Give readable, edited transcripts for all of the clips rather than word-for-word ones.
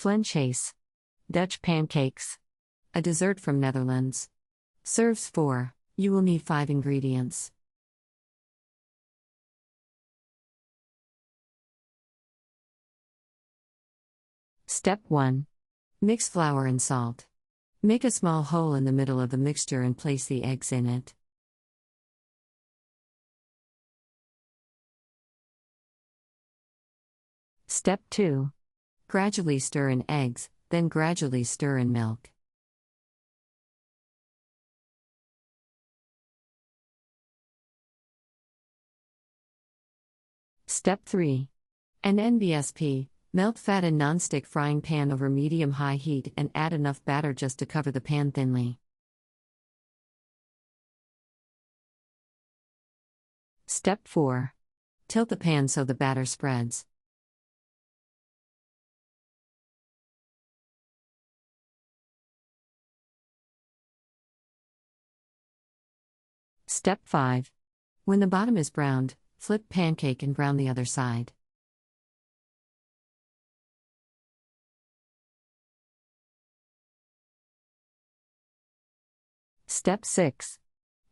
Flensjes. Dutch pancakes. A dessert from Netherlands. Serves 4. You will need 5 ingredients. Step 1. Mix flour and salt. Make a small hole in the middle of the mixture and place the eggs in it. Step 2. Gradually stir in eggs, then gradually stir in milk. Step 3. An nbsp, melt fat in nonstick frying pan over medium-high heat and add enough batter just to cover the pan thinly. Step 4. Tilt the pan so the batter spreads. Step 5. When the bottom is browned, flip pancake and brown the other side. Step 6.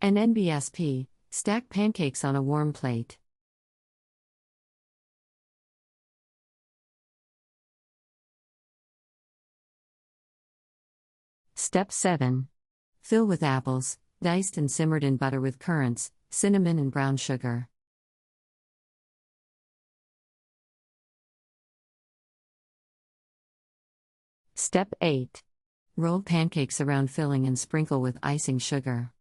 An nbsp, stack pancakes on a warm plate. Step 7. Fill with apples, diced and simmered in butter with currants, cinnamon and brown sugar. Step 8. Roll pancakes around filling and sprinkle with icing sugar.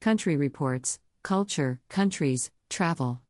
Country reports, culture, countries, travel.